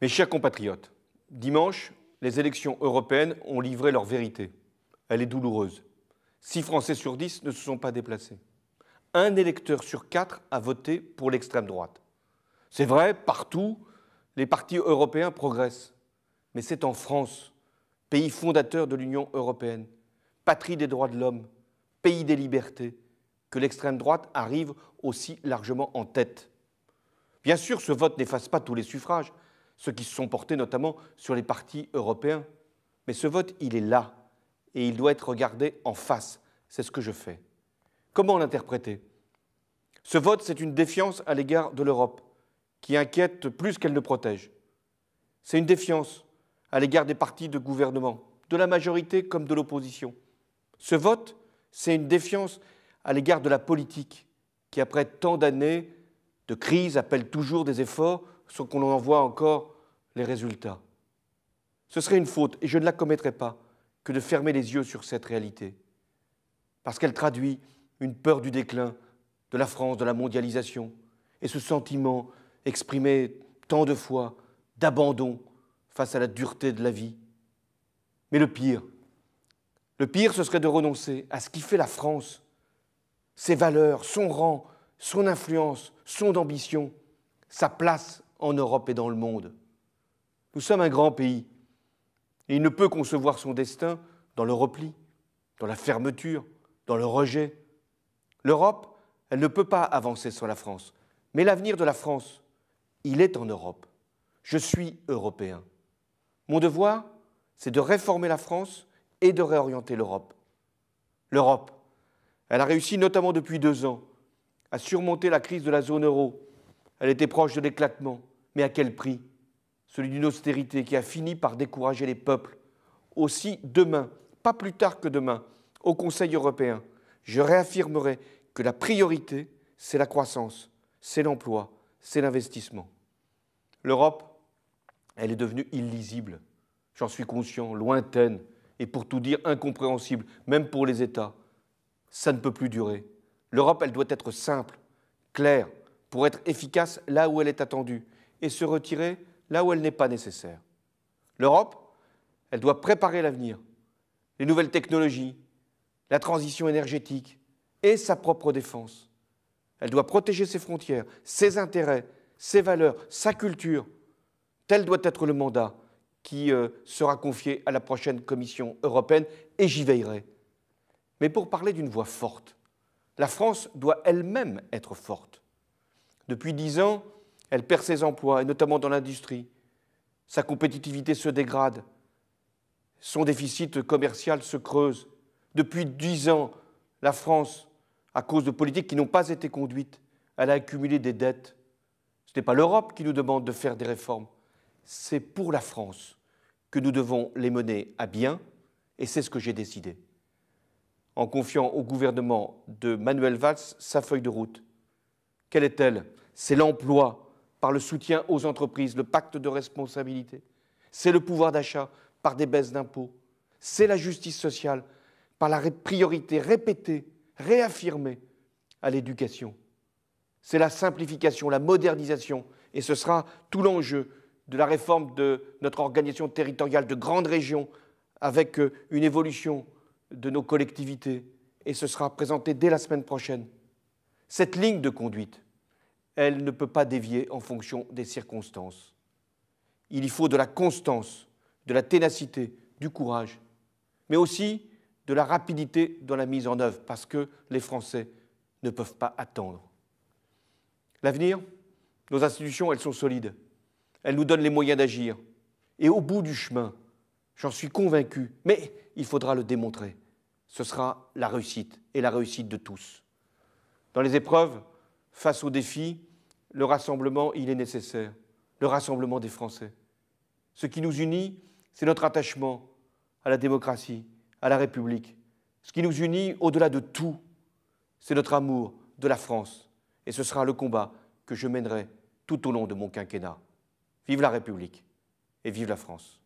Mes chers compatriotes, dimanche, les élections européennes ont livré leur vérité. Elle est douloureuse. 6 Français sur 10 ne se sont pas déplacés. 1 électeur sur 4 a voté pour l'extrême droite. C'est vrai, partout, les partis européens progressent. Mais c'est en France, pays fondateur de l'Union européenne, patrie des droits de l'homme, pays des libertés, que l'extrême droite arrive aussi largement en tête. Bien sûr, ce vote n'efface pas tous les suffrages, ceux qui se sont portés notamment sur les partis européens. Mais ce vote, il est là, et il doit être regardé en face. C'est ce que je fais. Comment l'interpréter? Ce vote, c'est une défiance à l'égard de l'Europe, qui inquiète plus qu'elle ne protège. C'est une défiance à l'égard des partis de gouvernement, de la majorité comme de l'opposition. Ce vote, c'est une défiance à l'égard de la politique, qui après tant d'années de crise appelle toujours des efforts sans qu'on en voit encore les résultats. Ce serait une faute, et je ne la commettrai pas, que de fermer les yeux sur cette réalité, parce qu'elle traduit une peur du déclin de la France, de la mondialisation, et ce sentiment exprimé tant de fois d'abandon face à la dureté de la vie. Mais le pire, ce serait de renoncer à ce qui fait la France, ses valeurs, son rang, son influence, son ambition, sa place en Europe et dans le monde. Nous sommes un grand pays, et il ne peut concevoir son destin dans le repli, dans la fermeture, dans le rejet. L'Europe, elle ne peut pas avancer sans la France. Mais l'avenir de la France, il est en Europe. Je suis européen. Mon devoir, c'est de réformer la France et de réorienter l'Europe. L'Europe, elle a réussi notamment depuis 2 ans à surmonter la crise de la zone euro. Elle était proche de l'éclatement, mais à quel prix? Celui d'une austérité qui a fini par décourager les peuples. Aussi, demain, pas plus tard que demain, au Conseil européen, je réaffirmerai que la priorité, c'est la croissance, c'est l'emploi, c'est l'investissement. L'Europe, elle est devenue illisible, j'en suis conscient, lointaine, et pour tout dire incompréhensible, même pour les États. Ça ne peut plus durer. L'Europe, elle doit être simple, claire, pour être efficace là où elle est attendue, et se retirer là où elle n'est pas nécessaire. L'Europe, elle doit préparer l'avenir, les nouvelles technologies, la transition énergétique et sa propre défense. Elle doit protéger ses frontières, ses intérêts, ses valeurs, sa culture. Tel doit être le mandat qui sera confié à la prochaine Commission européenne, et j'y veillerai. Mais pour parler d'une voix forte, la France doit elle-même être forte. Depuis 10 ans, elle perd ses emplois, et notamment dans l'industrie. Sa compétitivité se dégrade. Son déficit commercial se creuse. Depuis 10 ans, la France, à cause de politiques qui n'ont pas été conduites, elle a accumulé des dettes. Ce n'est pas l'Europe qui nous demande de faire des réformes. C'est pour la France que nous devons les mener à bien, et c'est ce que j'ai décidé. En confiant au gouvernement de Manuel Valls sa feuille de route. Quelle est-elle? C'est l'emploi par le soutien aux entreprises, le pacte de responsabilité. C'est le pouvoir d'achat par des baisses d'impôts. C'est la justice sociale par la priorité répétée, réaffirmée à l'éducation. C'est la simplification, la modernisation, et ce sera tout l'enjeu de la réforme de notre organisation territoriale de grandes régions avec une évolution de nos collectivités, et ce sera présenté dès la semaine prochaine. Cette ligne de conduite, elle ne peut pas dévier en fonction des circonstances. Il y faut de la constance, de la ténacité, du courage, mais aussi de la rapidité dans la mise en œuvre, parce que les Français ne peuvent pas attendre. L'avenir, nos institutions, elles sont solides. Elles nous donnent les moyens d'agir. Et au bout du chemin, j'en suis convaincu, mais il faudra le démontrer. Ce sera la réussite, et la réussite de tous. Dans les épreuves, face aux défis, le rassemblement, il est nécessaire. Le rassemblement des Français. Ce qui nous unit, c'est notre attachement à la démocratie, à la République. Ce qui nous unit, au-delà de tout, c'est notre amour de la France. Et ce sera le combat que je mènerai tout au long de mon quinquennat. Vive la République et vive la France.